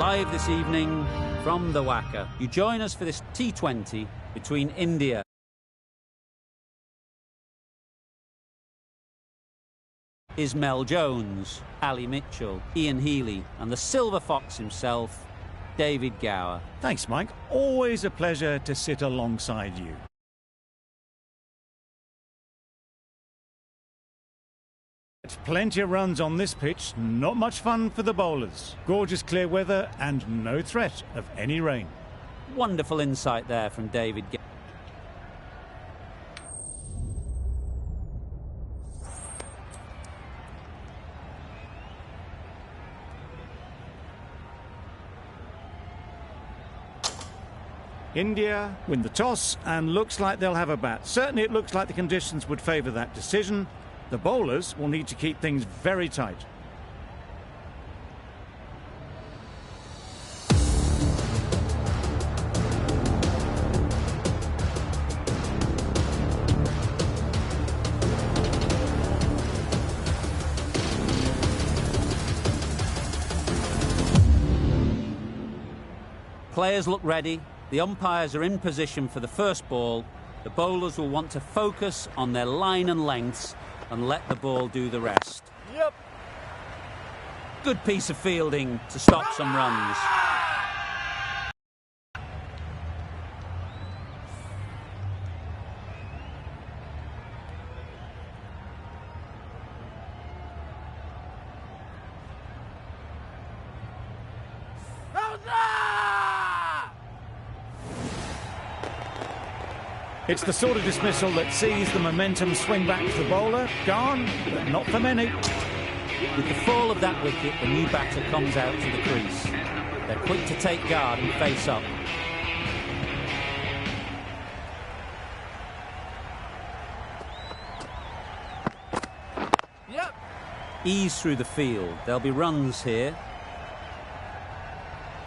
live this evening from the Wacker. You join us for this T20 between India Ismail Jones, Ali Mitchell, Ian Healy and the Silver Fox himself, David Gower. Thanks, Mike. Always a pleasure to sit alongside you. Plenty of runs on this pitch, not much fun for the bowlers. Gorgeous clear weather and no threat of any rain. Wonderful insight there from David Gower. India win the toss and looks like they'll have a bat. Certainly it looks like the conditions would favour that decision. The bowlers will need to keep things very tight. Players look ready. The umpires are in position for the first ball. The bowlers will want to focus on their line and lengths and let the ball do the rest. Yep. Good piece of fielding to stop some runs. It's the sort of dismissal that sees the momentum swing back to the bowler. Gone, but not for many. With the fall of that wicket, the new batter comes out to the crease. They're quick to take guard and face up. Yep. Ease through the field. There'll be runs here.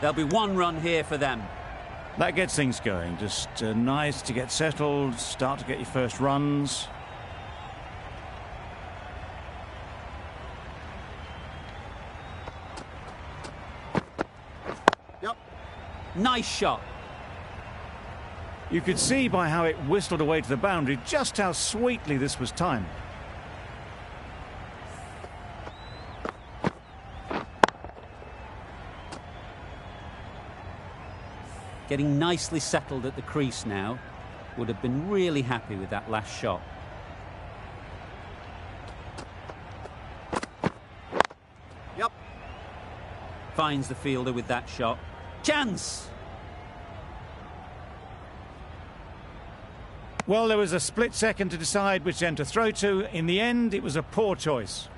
There'll be one run here for them. That gets things going. Just nice to get settled, start to get your first runs. Yep. Nice shot. You could see by how it whistled away to the boundary just how sweetly this was timed. Getting nicely settled at the crease now. Would have been really happy with that last shot. Yep. Finds the fielder with that shot. Chance! Well, there was a split second to decide which end to throw to. In the end, it was a poor choice.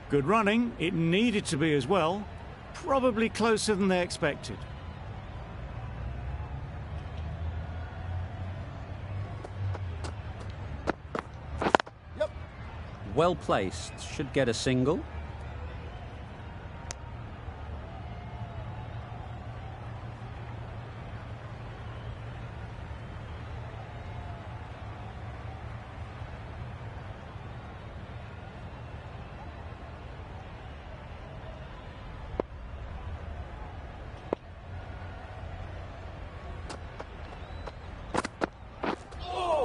Good running. It needed to be as well. Probably closer than they expected. Well placed, should get a single.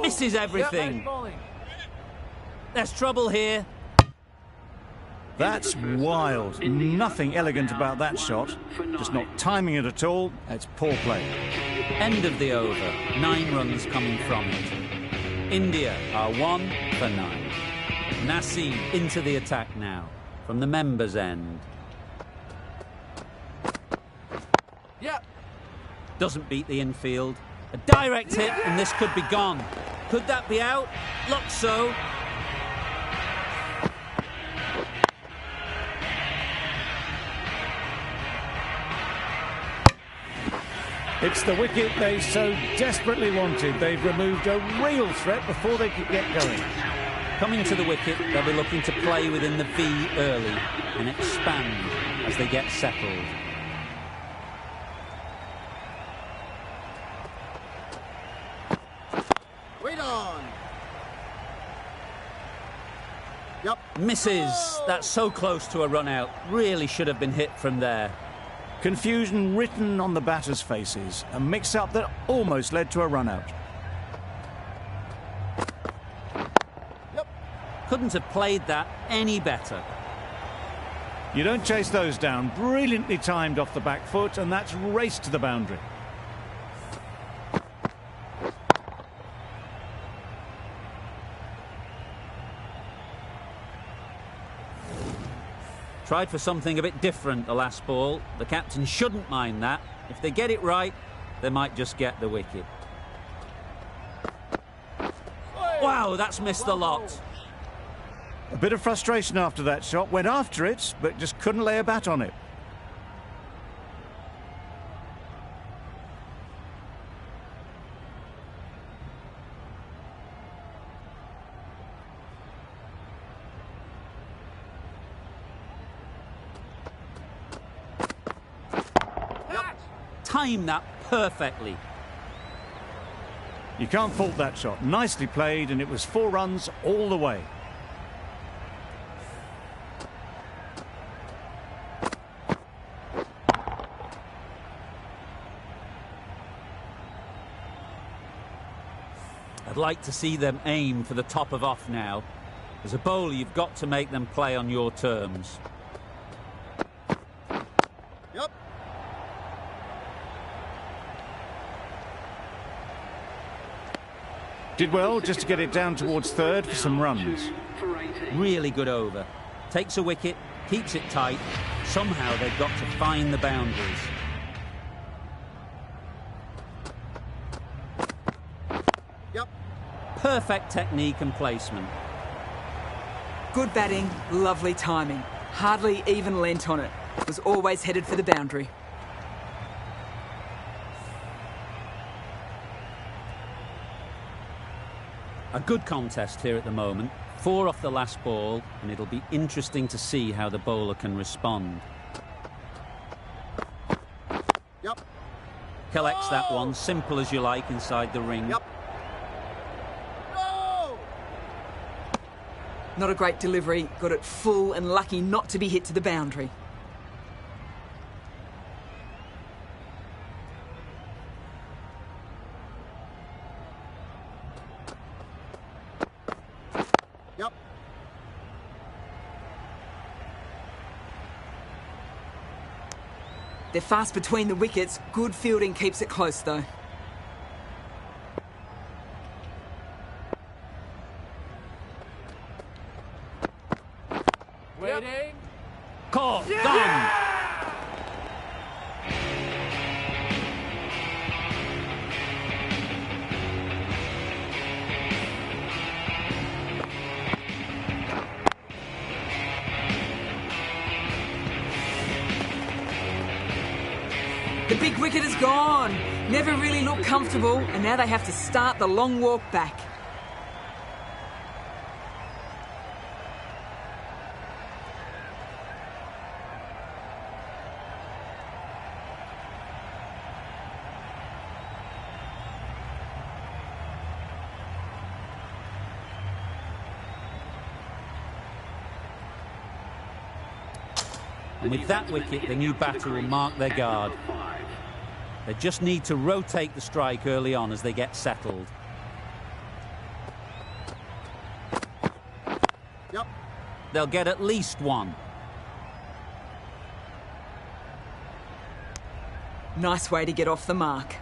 Misses everything. Yep, nice bowling. There's trouble here. That's wild. Nothing elegant about that shot. Just not timing it at all. It's poor play. End of the over. 9 runs coming from it. India are 1 for 9. Naseem into the attack now from the members' end. Yep. Doesn't beat the infield. A direct hit and this could be gone. Could that be out? Looks so. It's the wicket they so desperately wanted. They've removed a real threat before they could get going. Coming to the wicket, they'll be looking to play within the V early and expand as they get settled. Wait on. Yep. Misses. That's so close to a run out. Really should have been hit from there. Confusion written on the batters' faces. A mix-up that almost led to a run-out. Yep. Couldn't have played that any better. You don't chase those down. Brilliantly timed off the back foot, and that's raced to the boundary. Tried for something a bit different the last ball. The captain shouldn't mind that. If they get it right, they might just get the wicket. Wow, that's missed the lot. A bit of frustration after that shot. Went after it, but just couldn't lay a bat on it. Timed that perfectly. You can't fault that shot. Nicely played, and it was 4 runs all the way. I'd like to see them aim for the top of off now. As a bowler, you've got to make them play on your terms. Yep. Did well just to get it down towards third for some runs. Really good over. Takes a wicket, keeps it tight. Somehow they've got to find the boundaries. Yep. Perfect technique and placement. Good batting, lovely timing. Hardly even leant on it. Was always headed for the boundary. A good contest here at the moment. 4 off the last ball, and it'll be interesting to see how the bowler can respond. Yep. Collects that one, simple as you like, inside the ring. Yep. No! Not a great delivery. Got it full and lucky not to be hit to the boundary. Yep. They're fast between the wickets. Good fielding keeps it close, though. Waiting. Caught! Gone! The big wicket is gone. Never really looked comfortable, and now they have to start the long walk back. And with that wicket, the new batter will mark their guard. They just need to rotate the strike early on as they get settled. Yep. They'll get at least 1. Nice way to get off the mark.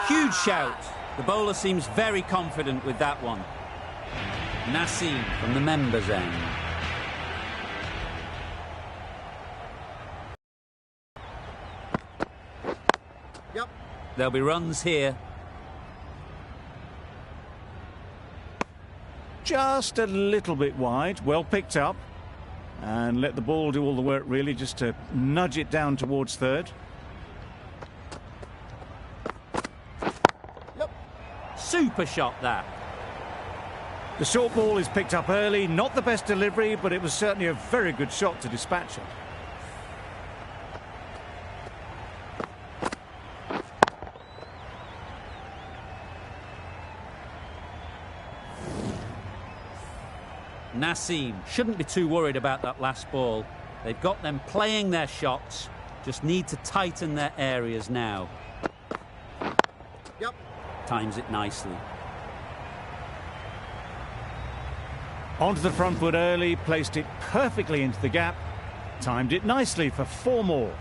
Huge shout. The bowler seems very confident with that one. Naseem from the members' end. Yep. There'll be runs here. Just a little bit wide. Well picked up. And let the ball do all the work, really, just to nudge it down towards third. Super shot, that. The short ball is picked up early. Not the best delivery, but it was certainly a very good shot to dispatch it. Naseem shouldn't be too worried about that last ball. They've got them playing their shots, just need to tighten their areas now. Yep. Times it nicely. Onto the front foot early, placed it perfectly into the gap, timed it nicely for 4 more.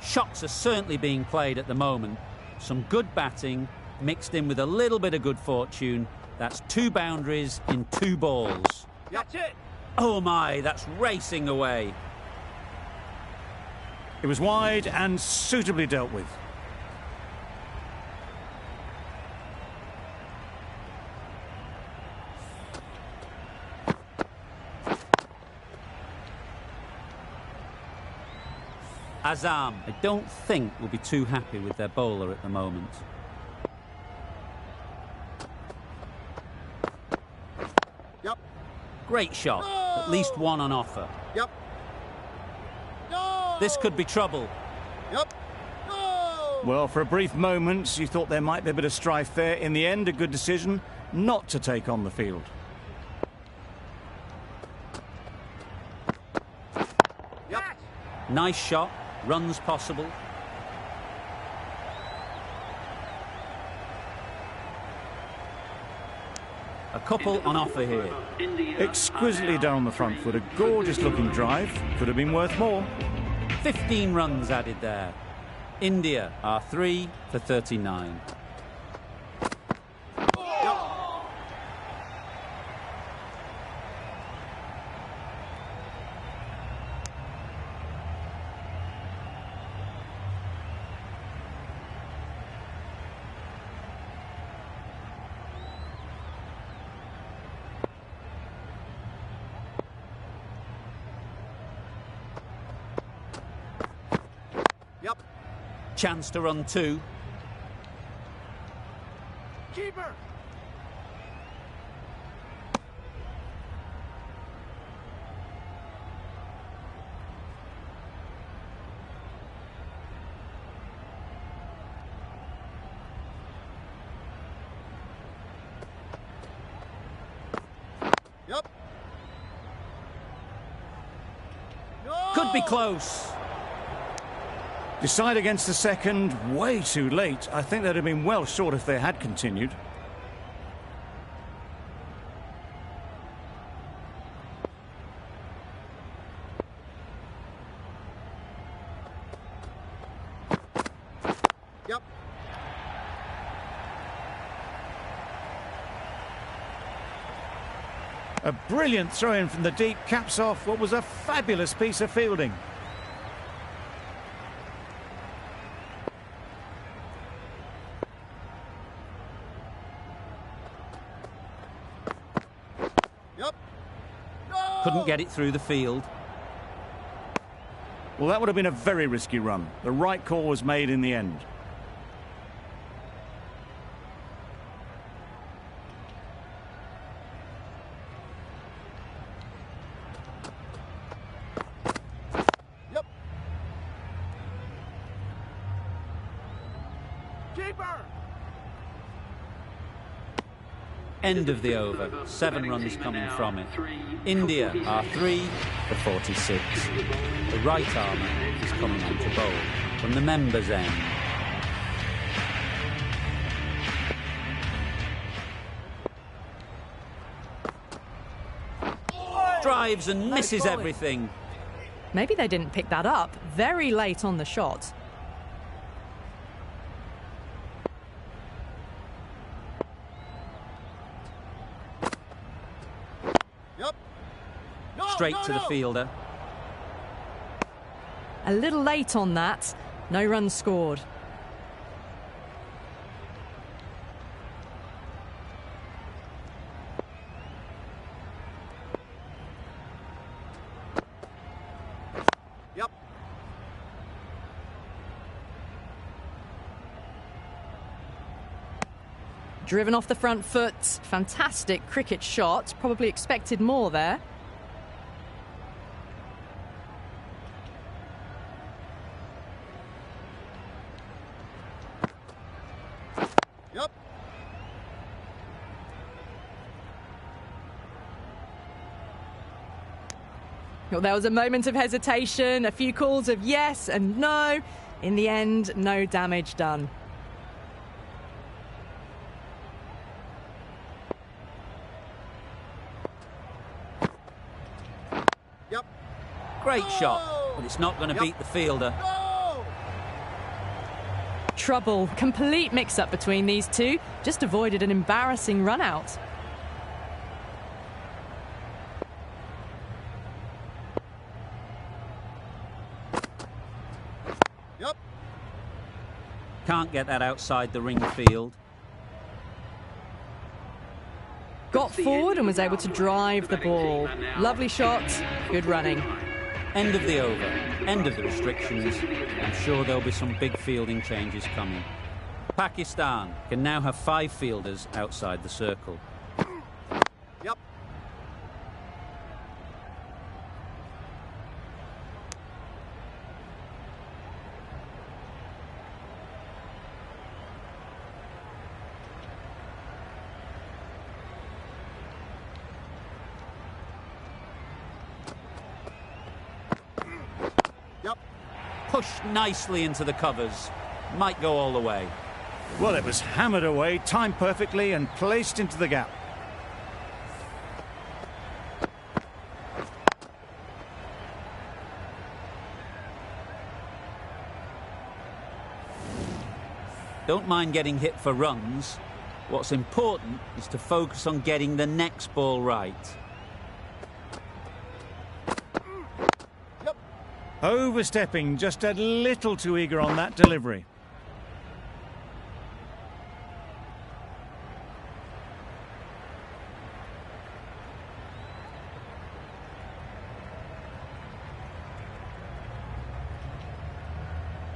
Shots are certainly being played at the moment. Some good batting mixed in with a little bit of good fortune. That's 2 boundaries in 2 balls. That's it. Oh my, that's racing away. It was wide and suitably dealt with. Azam, I don't think will be too happy with their bowler at the moment. Yep. Great shot, at least one on offer. Yep. No. This could be trouble. Yep. No. Well, for a brief moment, you thought there might be a bit of strife there. In the end, a good decision not to take on the field. Yep. Nice shot, runs possible. A couple on offer here. Exquisitely done on the front foot, a gorgeous looking drive, could have been worth more. 15 runs added there. India are 3 for 39. Yep. Chance to run 2. Keeper. Yep. No. Could be close. Decide against the second, way too late. I think they'd have been well short if they had continued. Yep. A brilliant throw-in from the deep caps off what was a fabulous piece of fielding. Yep. No. Couldn't get it through the field. Well, that would have been a very risky run. The right call was made in the end. Yep. Keeper. End of the over. 7 runs coming from it. India are 3 for 46. The right armour is coming on to bowl from the members' end. Drives and misses everything. Maybe they didn't pick that up very late on the shot. Yep. No. Straight no, to the no. fielder. A little late on that. No runs scored. Yep. Driven off the front foot. Fantastic cricket shot. Probably expected more there. Well, there was a moment of hesitation, a few calls of yes and no. In the end, no damage done. Yep. Great shot, but it's not going to beat the fielder. Go! Trouble, complete mix-up between these two. Just avoided an embarrassing run-out. Yep. Can't get that outside the ring field. Got forward and was able to drive the ball. Lovely shot, good running. End of the over, end of the restrictions. I'm sure there'll be some big fielding changes coming. Pakistan can now have 5 fielders outside the circle. Yep. Yep. Pushed nicely into the covers. Might go all the way. Well, it was hammered away, timed perfectly and placed into the gap. Don't mind getting hit for runs. What's important is to focus on getting the next ball right. Yep. Overstepping, just a little too eager on that delivery.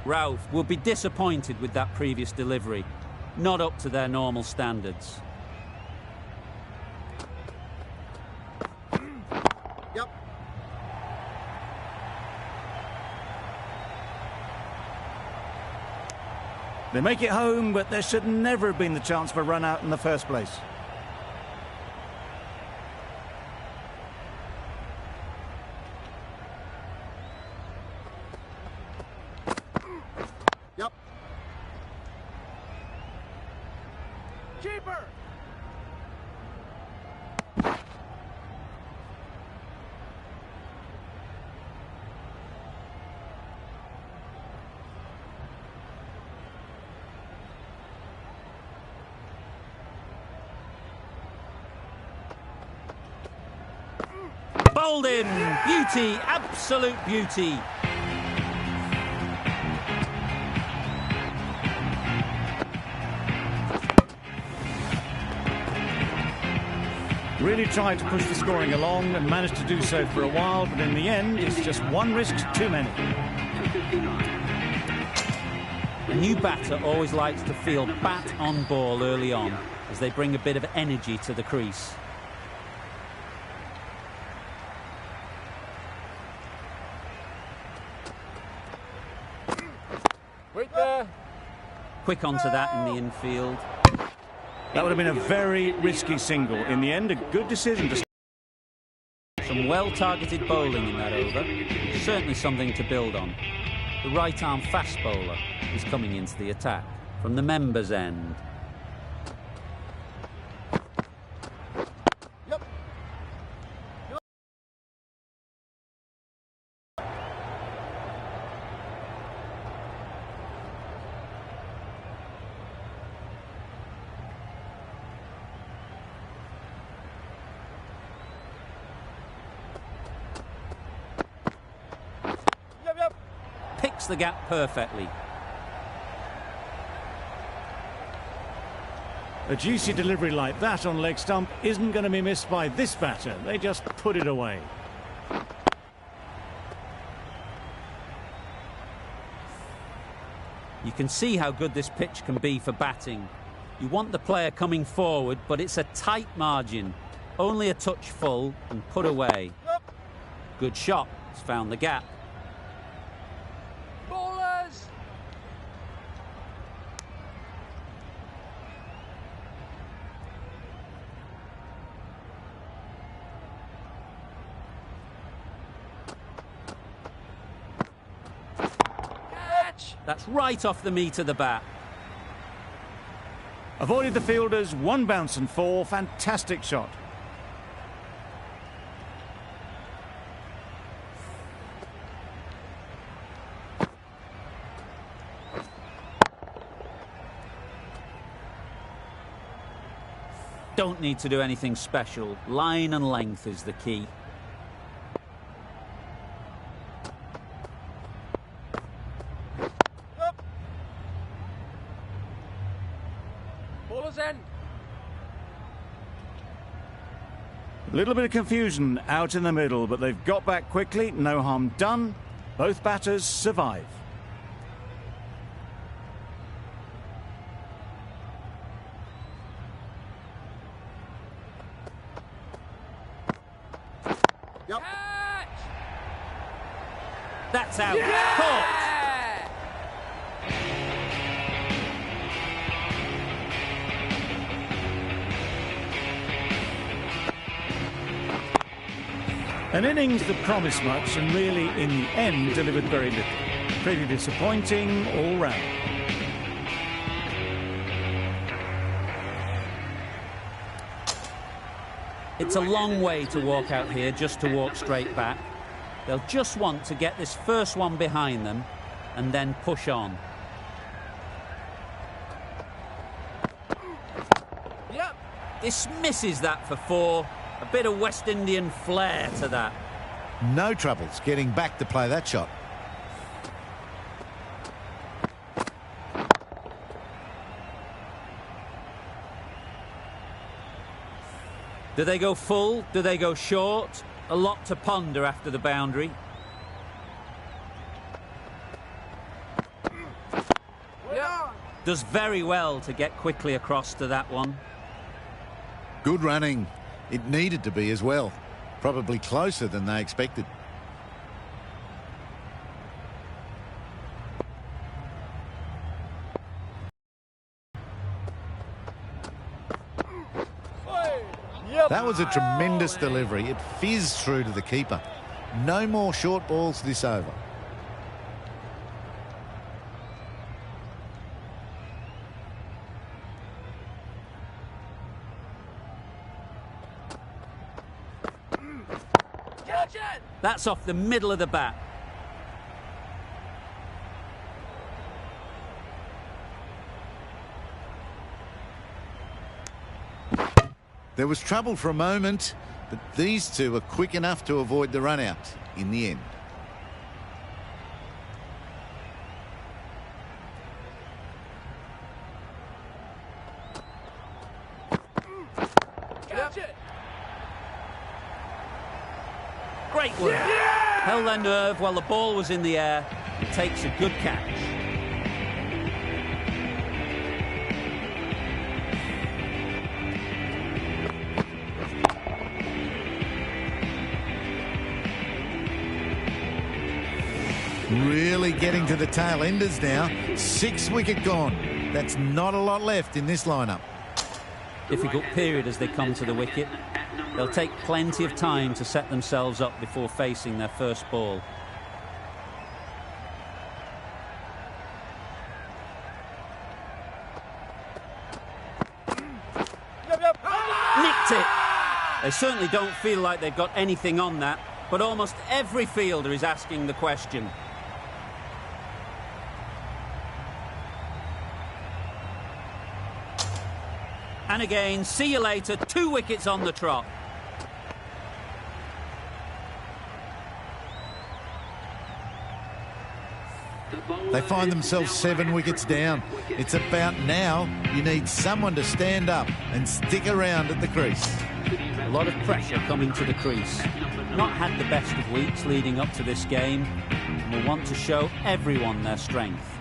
Ralph will be disappointed with that previous delivery. Not up to their normal standards. Yep. They make it home, but there should never have been the chance for a run out in the first place. Yep. Keeper. Bowled in! Beauty! Absolute beauty! Really tried to push the scoring along and managed to do so for a while, but in the end, it's just one risk too many. A new batter always likes to feel bat on ball early on, as they bring a bit of energy to the crease. Wait there. Quick onto that in the infield. That would have been a very risky single. In the end, a good decision to... Some well-targeted bowling in that over. Certainly something to build on. The right-arm fast bowler is coming into the attack from the members' end. Yep. Yep, yep. Picks the gap perfectly. A juicy delivery like that on leg stump isn't going to be missed by this batter. They just put it away. You can see how good this pitch can be for batting. You want the player coming forward, but it's a tight margin. Only a touch full and put away. Yep. Good shot. It's found the gap. Bowlers. That's right off the meat of the bat. Avoided the fielders, 1 bounce and 4. Fantastic shot. Don't need to do anything special. Line and length is the key. Up. Baller's end. A little bit of confusion out in the middle, but they've got back quickly. No harm done. Both batters survive. Yep. That's out. Caught. An innings that promised much and really, in the end, delivered very little. Pretty disappointing all round. It's a long way to walk out here just to walk straight back. They'll just want to get this first one behind them and then push on. Yep. This misses that for 4. A bit of West Indian flair to that. No troubles getting back to play that shot. Do they go full? Do they go short? A lot to ponder after the boundary. Yeah. Does very well to get quickly across to that one. Good running. It needed to be as well. Probably closer than they expected. Yep. That was a tremendous delivery. It fizzed through to the keeper. No more short balls this over. Catch it. That's off the middle of the bat. There was trouble for a moment, but these two were quick enough to avoid the run out in the end. Catch it. Great work. Yeah! Held their nerve while the ball was in the air. It takes a good catch. Really getting to the tail enders now. 6 wicket gone. That's not a lot left in this lineup. Difficult period as they come to the wicket. They'll take plenty of time to set themselves up before facing their first ball. Yep. Nicked it. They certainly don't feel like they've got anything on that, but almost every fielder is asking the question. And again, see you later, 2 wickets on the trot. They find themselves 7 wickets down. It's about now you need someone to stand up and stick around at the crease. A lot of pressure coming to the crease. Not had the best of weeks leading up to this game, and will want to show everyone their strength.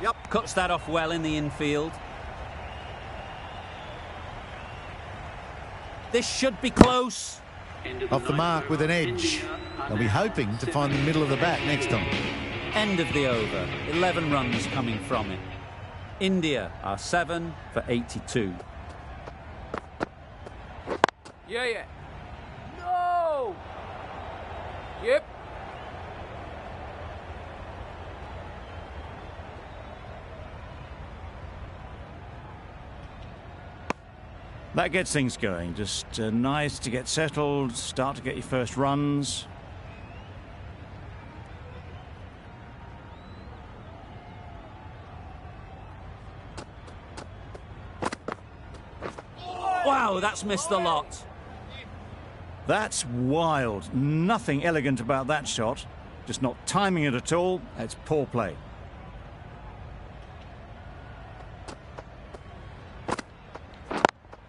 Yep. Cuts that off well in the infield. This should be close. Off the mark with an edge. They'll be hoping to find the middle of the bat next time. End of the over. 11 runs coming from it. India are 7 for 82. Yeah. No. Yep. That gets things going. Just nice to get settled, start to get your first runs. Wow, that's missed the lot. That's wild. Nothing elegant about that shot. Just not timing it at all. It's poor play.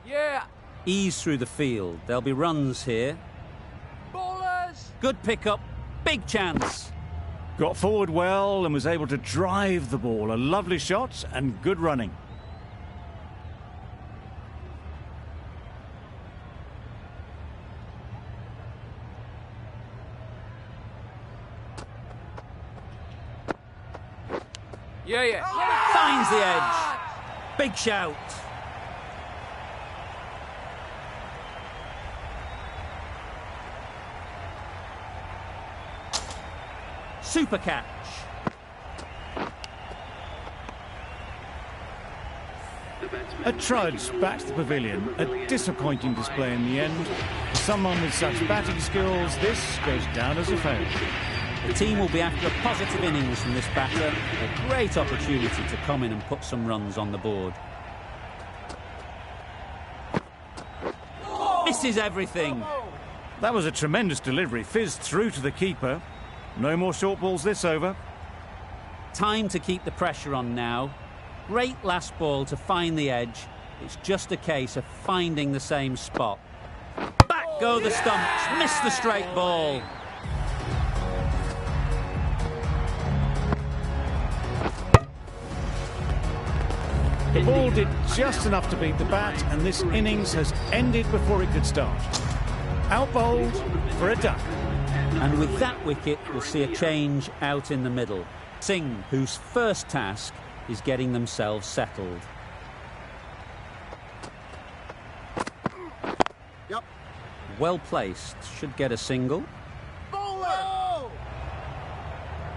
Yeah. Ease through the field. There'll be runs here. Ballers. Good pickup. Big chance. Got forward well and was able to drive the ball. A lovely shot and good running. Yeah. Finds the edge. Big shout. Super catch. A trudge back to the pavilion. A disappointing display in the end. For someone with such batting skills, this goes down as a failure. The team will be after a positive innings from this batter. A great opportunity to come in and put some runs on the board. Misses everything. That was a tremendous delivery. Fizzed through to the keeper. No more short balls this over. Time to keep the pressure on now. Great last ball to find the edge. It's just a case of finding the same spot. Back go the stumps. Missed the straight ball. The ball did just enough to beat the bat, and this innings has ended before it could start. Out bowled for a duck. And with that wicket, we'll see a change out in the middle. Singh, whose first task is getting themselves settled. Yep. Well placed, should get a single. Bowler.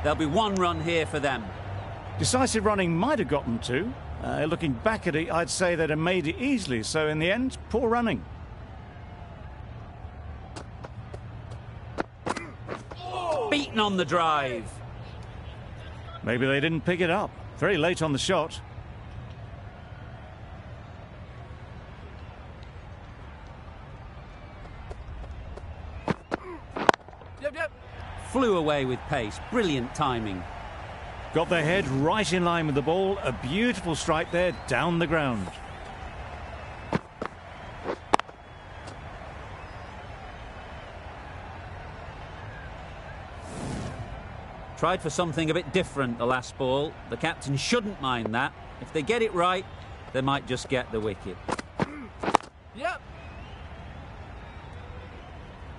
There'll be one run here for them. Decisive running might have got them two. Looking back at it, I'd say they'd have made it easily. So in the end, poor running. Beaten on the drive. Maybe they didn't pick it up. Very late on the shot. Yep. Flew away with pace. Brilliant timing. Got their head right in line with the ball. A beautiful strike there down the ground. Tried for something a bit different the last ball. The captain shouldn't mind that. If they get it right, they might just get the wicket. Yep.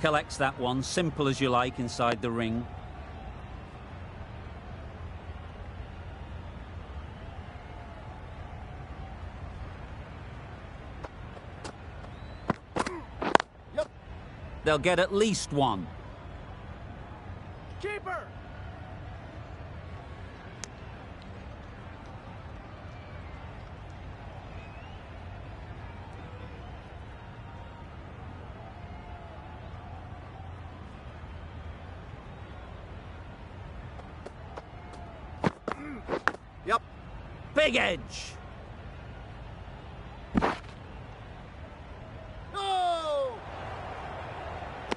Collects that one, simple as you like, inside the ring. Yep. They'll get at least one. Keeper. Yep. Big edge. Oh!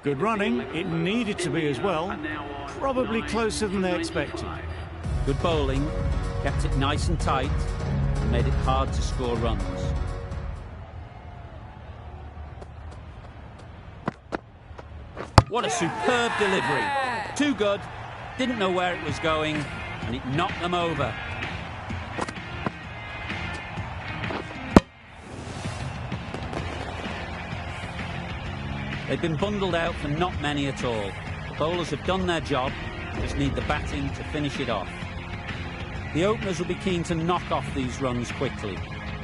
Good running. It needed to be as well. Probably closer than they expected. Good bowling. Kept it nice and tight. And made it hard to score runs. What a superb delivery. Too good. Didn't know where it was going. And it knocked them over. They've been bundled out for not many at all. The bowlers have done their job, just need the batting to finish it off. The openers will be keen to knock off these runs quickly.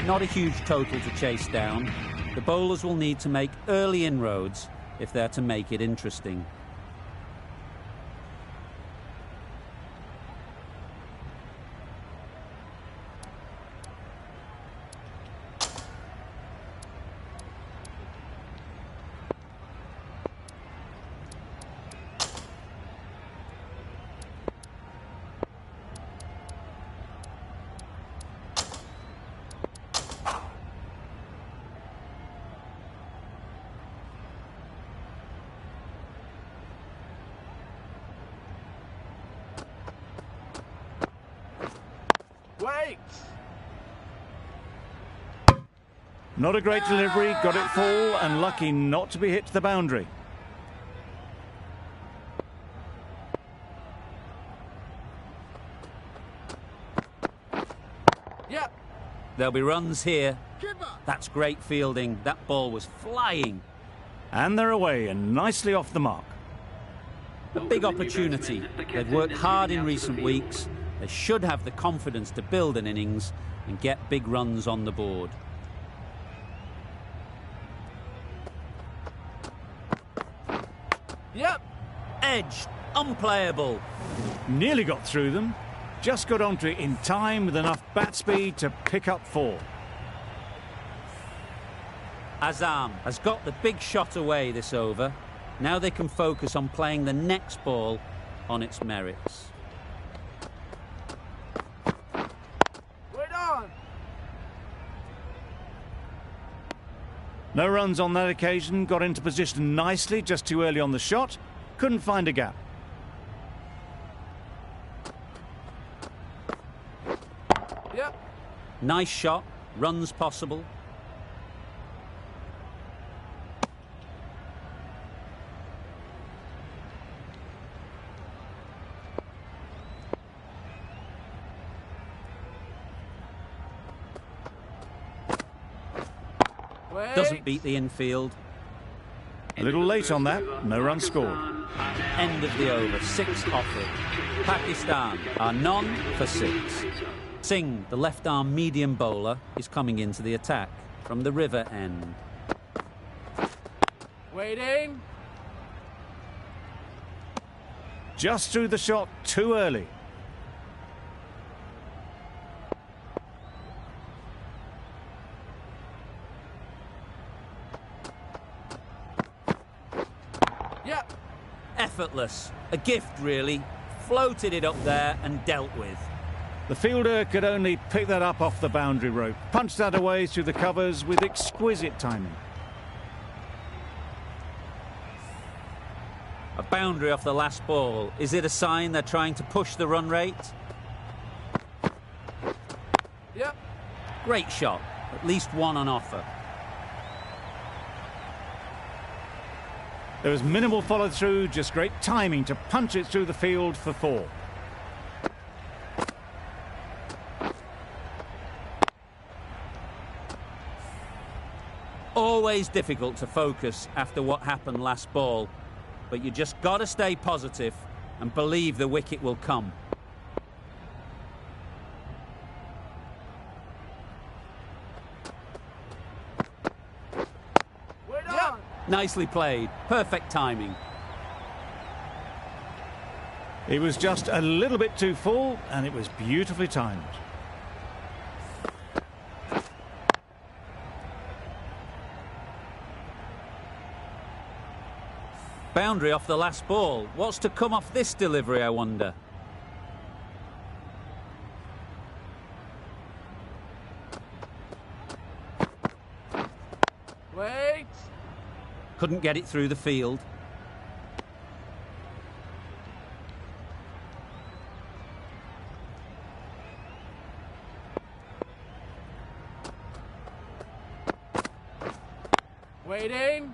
Not a huge total to chase down. The bowlers will need to make early inroads if they're to make it interesting. Wait. Not a great delivery, got it full and lucky not to be hit to the boundary. Yep. There'll be runs here. Keeper. That's great fielding. That ball was flying. And they're away and nicely off the mark. A big opportunity. They've worked hard in recent weeks. They should have the confidence to build an innings and get big runs on the board. Yep. Edged, unplayable. Nearly got through them. Just got onto it in time with enough bat speed to pick up 4. Azam has got the big shot away this over. Now they can focus on playing the next ball on its merits. Wait on. No runs on that occasion, got into position nicely, just too early on the shot. Couldn't find a gap. Yep. Nice shot, runs possible. Wait. Doesn't beat the infield. A little late on that, no run scored. End of the over, 6 offered. Pakistan are none for 6. Singh, the left-arm medium bowler, is coming into the attack from the river end. Waiting. Just threw the shot too early. Yep. Effortless, a gift really. Floated it up there and dealt with. The fielder could only pick that up off the boundary rope. Punched that away through the covers with exquisite timing. A boundary off the last ball. Is it a sign they're trying to push the run rate? Yep. Great shot, at least one on offer. There was minimal follow-through, just great timing to punch it through the field for 4. Always difficult to focus after what happened last ball, but you just got to stay positive and believe the wicket will come. Wait on. Nicely played, perfect timing. It was just a little bit too full and it was beautifully timed. Boundary off the last ball. What's to come off this delivery, I wonder? Wait. Couldn't get it through the field. Waiting.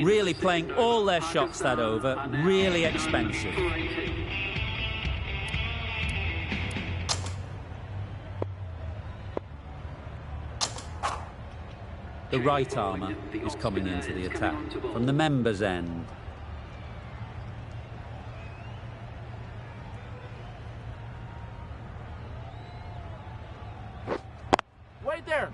Really playing all their shots that over. Really expensive. The right armour is coming into the attack from the members' end. Wait there.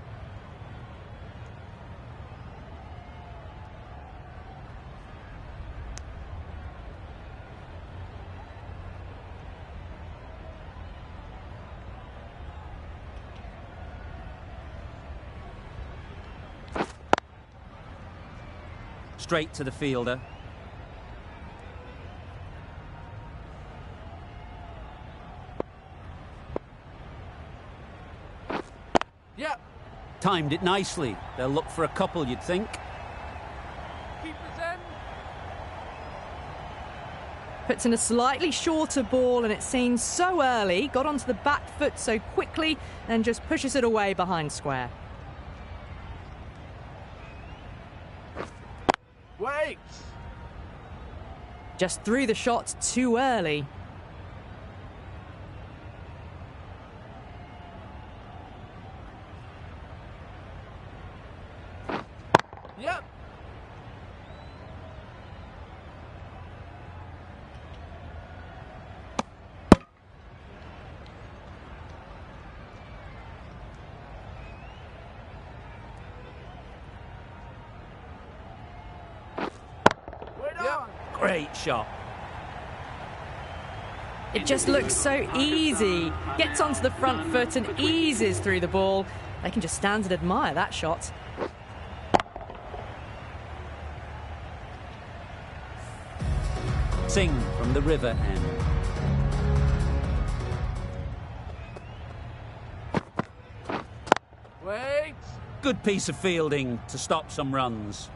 Straight to the fielder. Yep. Timed it nicely. They'll look for a couple, you'd think. Keepers in. Puts in a slightly shorter ball, and it seems so early. Got onto the back foot so quickly and just pushes it away behind square. Wait! Just threw the shot too early. Yep! Great shot. It just looks so easy. Gets onto the front foot and eases through the ball. They can just stand and admire that shot. Sing from the river end. Wait! Good piece of fielding to stop some runs.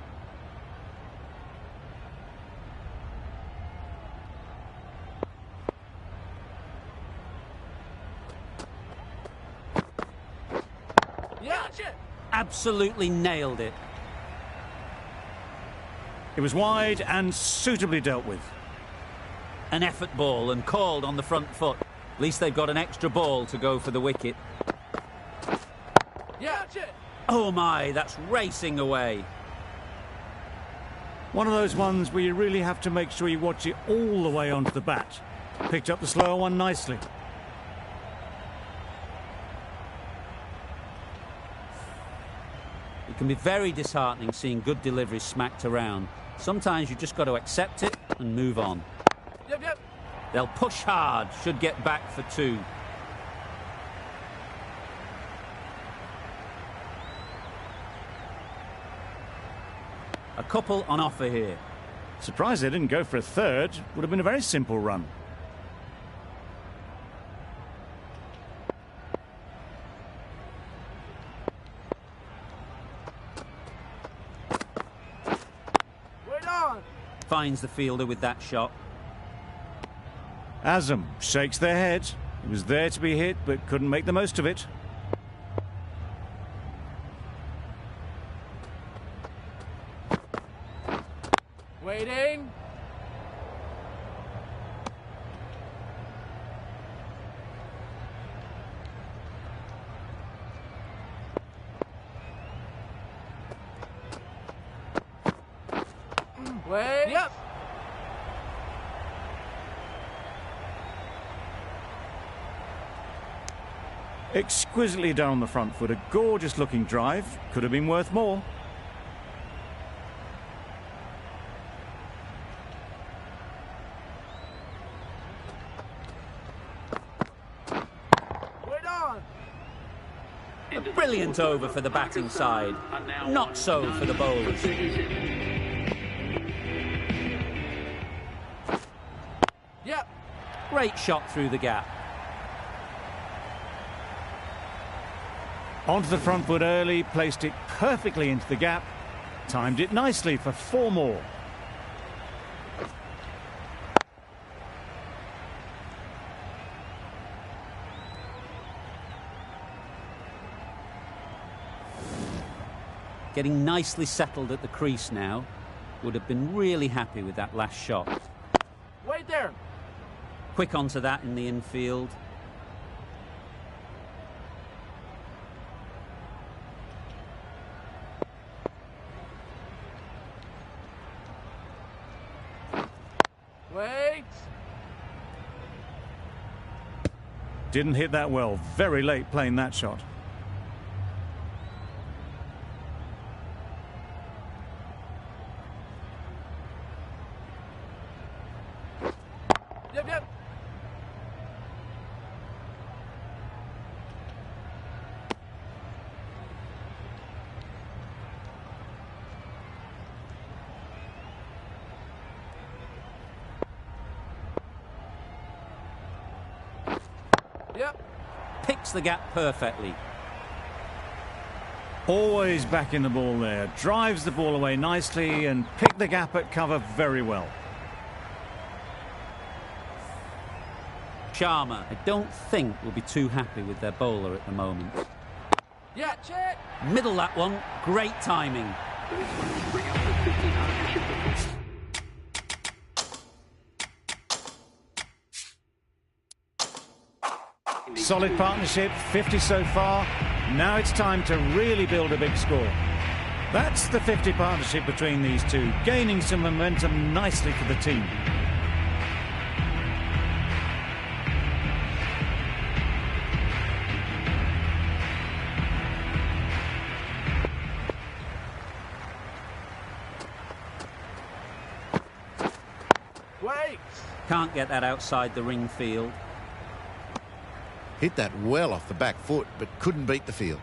Absolutely nailed it. It was wide and suitably dealt with. An effort ball and called on the front foot. At least they've got an extra ball to go for the wicket. Yeah. Oh my, that's racing away. One of those ones where you really have to make sure you watch it all the way onto the bat. Picked up the slower one nicely. It can be very disheartening seeing good deliveries smacked around. Sometimes you've just got to accept it and move on. Yep. They'll push hard, should get back for 2. A couple on offer here. Surprised they didn't go for a third. Would have been a very simple run. Finds the fielder with that shot. Azam shakes their head. It was there to be hit, but couldn't make the most of it. Waiting. Wait. Yep. Exquisitely done on the front foot. A gorgeous looking drive. Could have been worth more. Wait on. A brilliant over for the batting side. Not so for the bowlers. Yep. Great shot through the gap. Onto the front foot early, placed it perfectly into the gap. Timed it nicely for 4 more. Getting nicely settled at the crease now. Would have been really happy with that last shot. Wait there. Quick onto that in the infield. Wait. Didn't hit that well. Very late playing that shot. Yep. Yep. Picks the gap perfectly. Always back in the ball there. Drives the ball away nicely and picked the gap at cover very well. Sharma, I don't think, will be too happy with their bowler at the moment. Yeah, check. Middle that one, great timing. Solid partnership, 50 so far. Now it's time to really build a big score. That's the 50 partnership between these two, gaining some momentum nicely for the team. Wait. Can't get that outside the ring field. Hit that well off the back foot, but couldn't beat the field.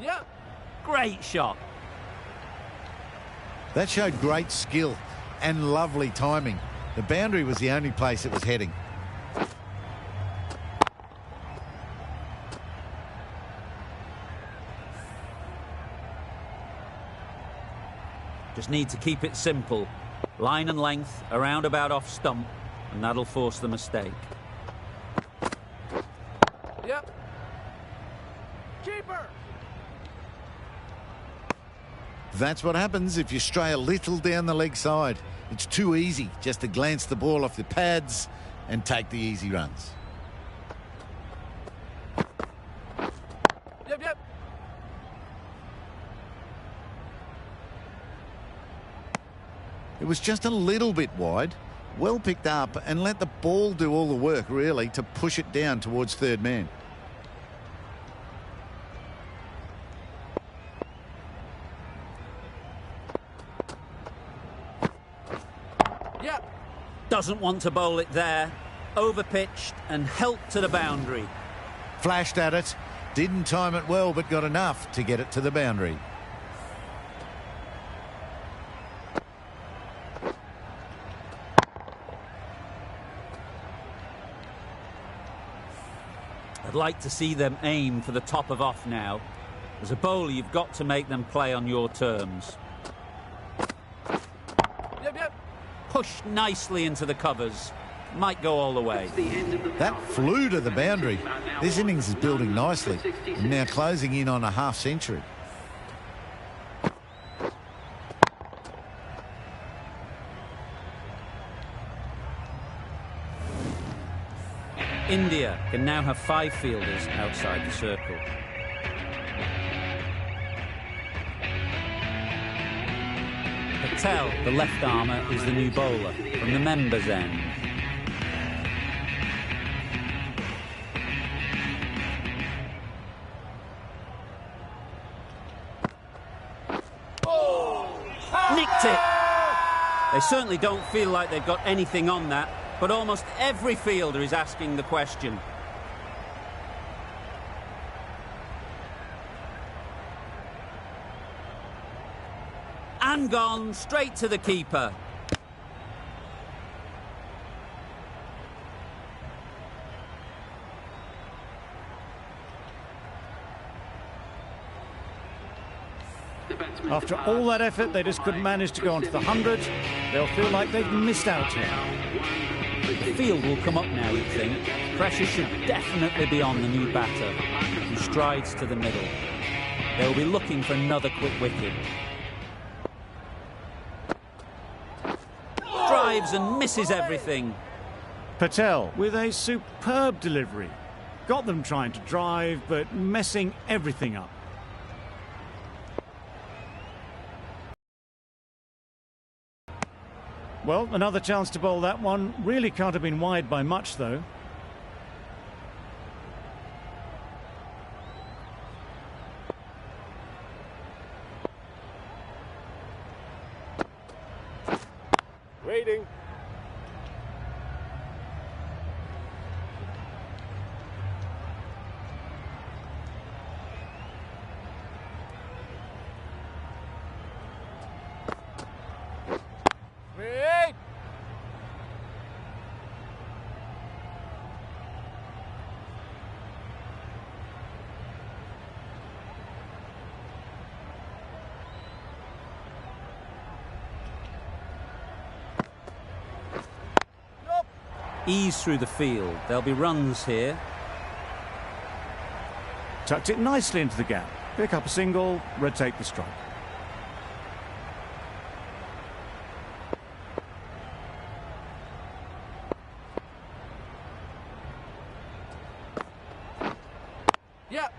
Yep. Great shot. That showed great skill and lovely timing. The boundary was the only place it was heading. Just need to keep it simple. Line and length, around about off stump, and that'll force the mistake. Yep. Keeper. That's what happens if you stray a little down the leg side. It's too easy just to glance the ball off the pads and take the easy runs. Yep, yep. It was just a little bit wide. Well picked up and let the ball do all the work, really, to push it down towards third man. Yep. Doesn't want to bowl it there. Overpitched and helped to the boundary. Flashed at it. Didn't time it well, but got enough to get it to the boundary. I'd like to see them aim for the top of off now. As a bowler, you've got to make them play on your terms. Yep, yep. Pushed nicely into the covers. Might go all the way. That flew to the boundary. This innings is building nicely. And now closing in on a half century. India can now have 5 fielders outside the circle. Patel, the left armour, is the new bowler from the members' end. Nicked it! They certainly don't feel like they've got anything on that, but almost every fielder is asking the question. And gone straight to the keeper. After all that effort, they just couldn't manage to go onto the 100. They'll feel like they've missed out here. The field will come up now, you'd think. Pressure should definitely be on the new batter, who strides to the middle. They'll be looking for another quick wicket. Drives and misses everything. Patel with a superb delivery. Got them trying to drive, but messing everything up. Well, another chance to bowl that one. Really can't have been wide by much, though. Waiting. Wait. ease through the field. There'll be runs here. Tucked it nicely into the gap. Pick up a single, rotate the strike. Yep.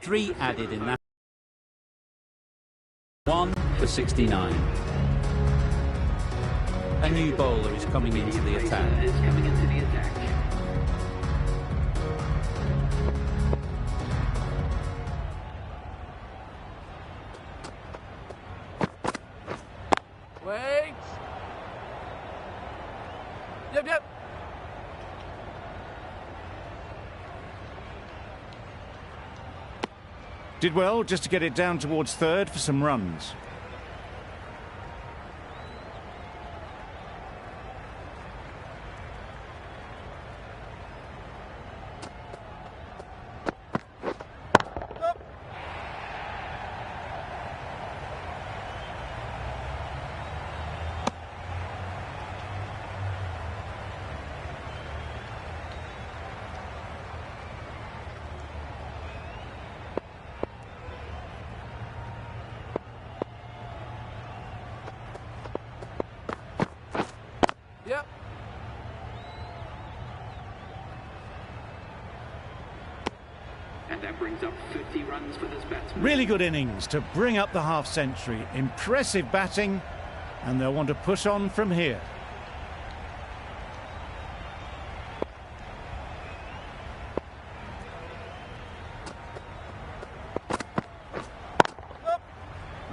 Three added in that. 1 for 69. A new bowler is coming into the attack. Wait. Yep, yep. Did well just to get it down towards third for some runs. Yep. And that brings up 50 runs for this batsman. Really good innings to bring up the half-century. Impressive batting, and they'll want to push on from here.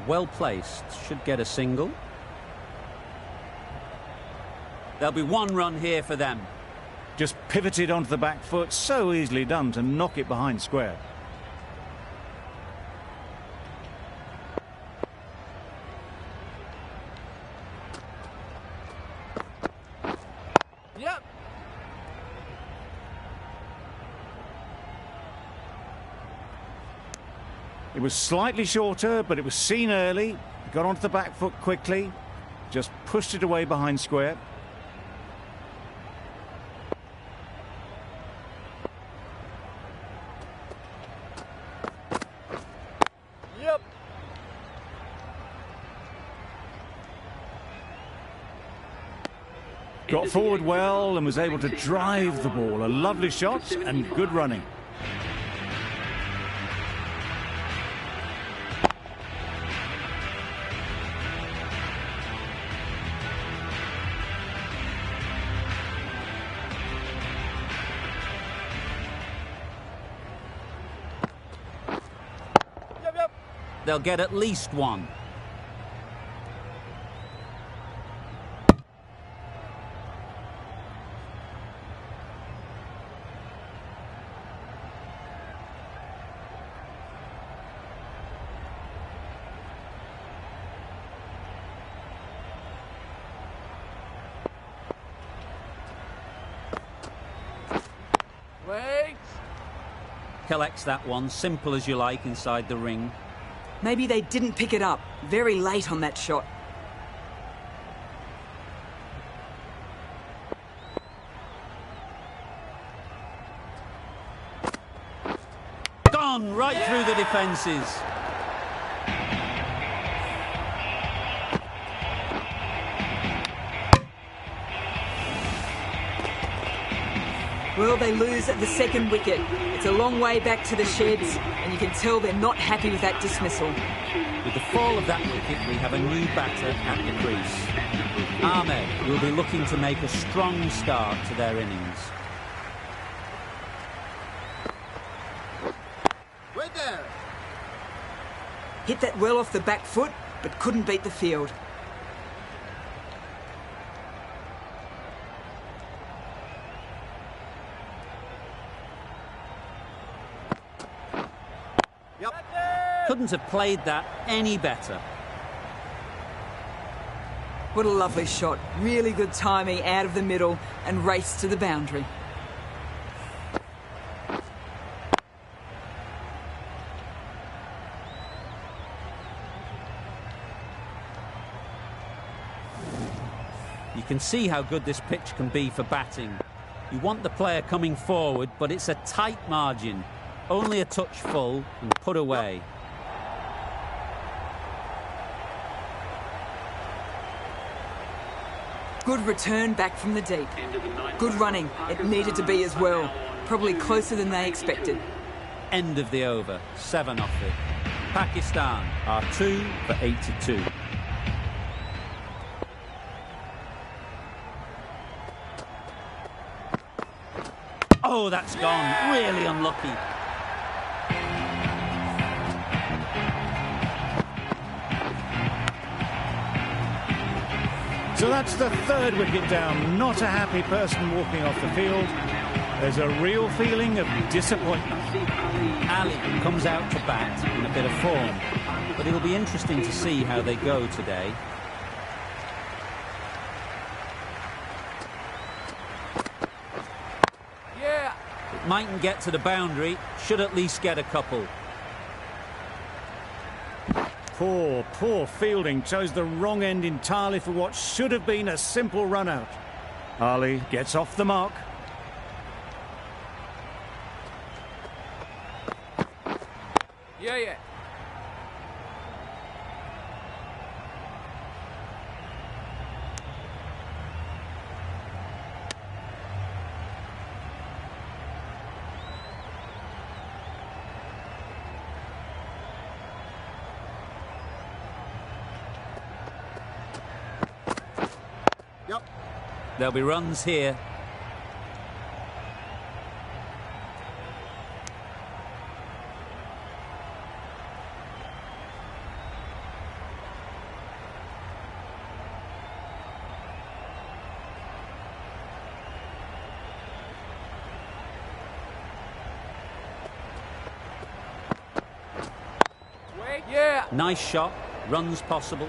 Well placed, should get a single. There'll be one run here for them. Just pivoted onto the back foot, so easily done to knock it behind square. Yep. It was slightly shorter, but it was seen early. Got onto the back foot quickly. Just pushed it away behind square. Yep. Got forward well and was able to drive the ball. A lovely shot and good running. Yep, yep. They'll get at least one. Wait. Collects that one, simple as you like, inside the ring. Maybe they didn't pick it up. Very late on that shot. Gone right through the defences. Well, they lose at the second wicket. It's a long way back to the sheds, and you can tell they're not happy with that dismissal. With the fall of that wicket, we have a new batter at the crease. Ahmed will be looking to make a strong start to their innings. Wait there. Hit that well off the back foot, but couldn't beat the field. Couldn't have played that any better. What a lovely shot. Really good timing out of the middle and race to the boundary. You can see how good this pitch can be for batting. You want the player coming forward, but it's a tight margin. Only a touch full and put away. Good return back from the deep. Good running. It needed to be as well. Probably closer than they expected. End of the over. 7 off it. Pakistan are 2 for 82. Oh, that's gone. Really unlucky. So that's the 3rd wicket down. Not a happy person walking off the field. There's a real feeling of disappointment. Ali comes out to bat in a bit of form, but it'll be interesting to see how they go today. Yeah. It mightn't get to the boundary, should at least get a couple. Poor fielding. Chose the wrong end entirely for what should have been a simple run out. Ali gets off the mark. Yeah. There'll be runs here. Yeah. Nice shot. Runs possible.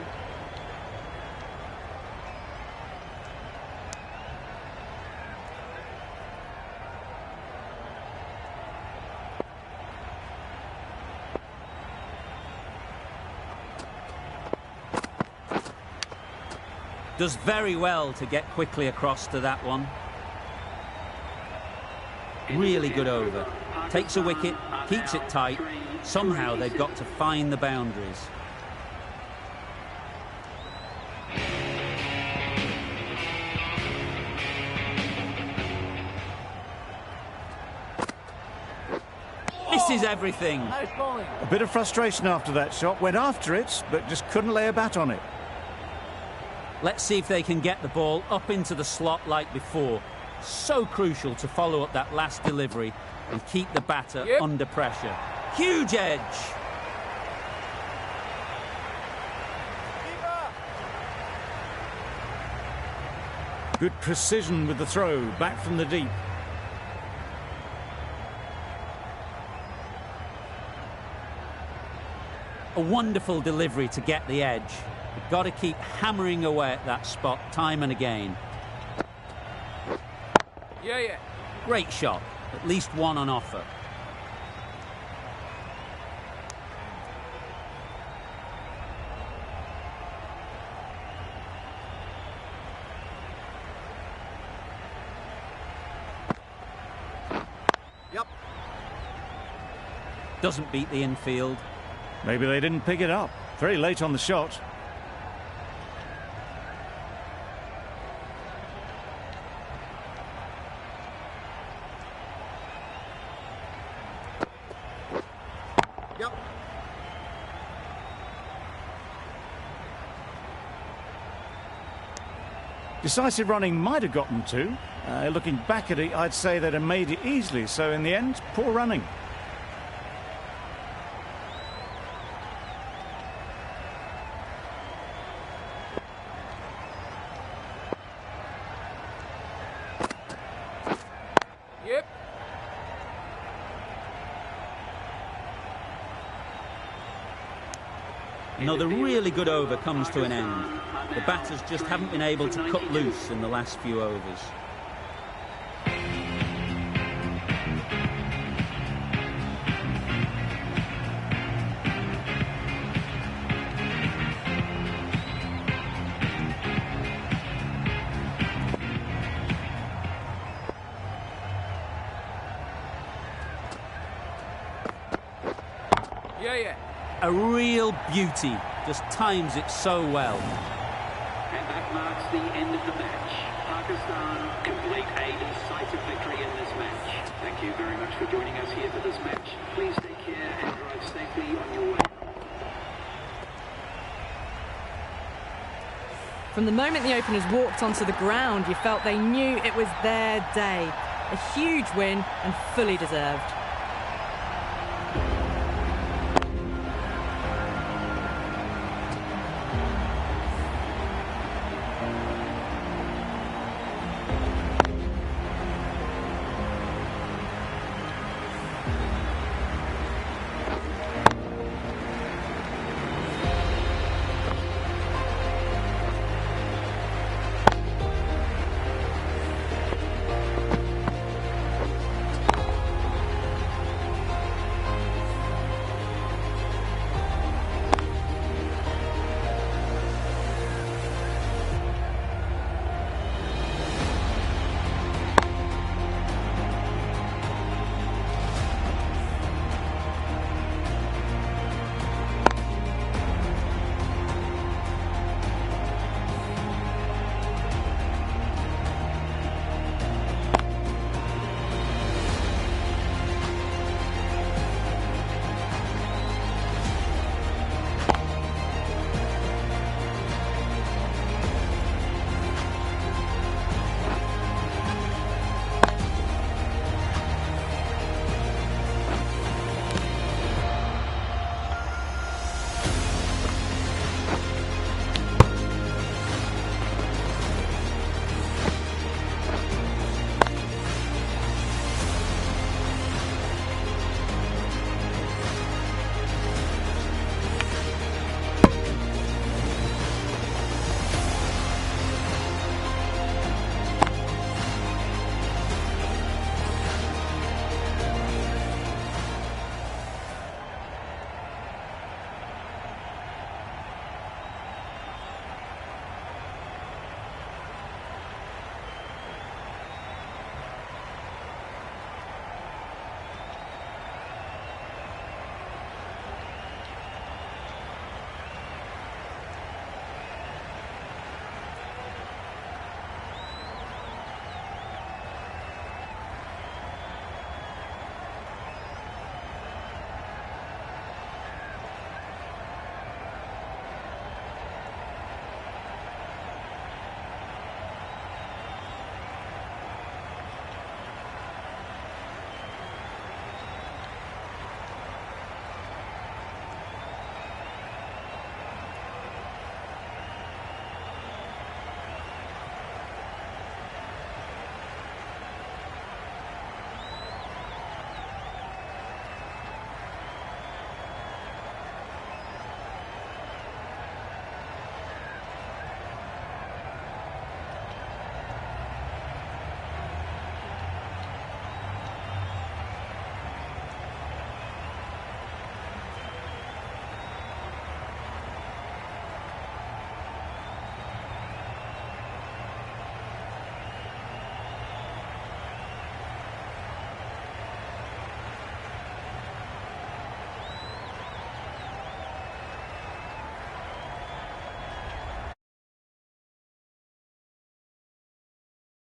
Does very well to get quickly across to that one. Really good over. Takes a wicket, keeps it tight. Somehow they've got to find the boundaries. Misses everything. Nice bowling. A bit of frustration after that shot. Went after it, but just couldn't lay a bat on it. Let's see if they can get the ball up into the slot like before. So crucial to follow up that last delivery and keep the batter under pressure. Huge edge. Good precision with the throw, back from the deep. A wonderful delivery to get the edge. You've got to keep hammering away at that spot time and again. Yeah. Great shot. At least one on offer. Doesn't beat the infield. Maybe they didn't pick it up. Very late on the shot. Decisive running might have gotten two. Looking back at it, I'd say they'd have made it easily. So in the end, poor running. Another really good over comes to an end. The batters just haven't been able to cut loose in the last few overs. Yeah, yeah. A real beauty. Just times it so well. And that marks the end of the match. Pakistan complete a decisive victory in this match. Thank you very much for joining us here for this match. Please take care and drive safely on your way. From the moment the openers walked onto the ground, you felt they knew it was their day. A huge win and fully deserved.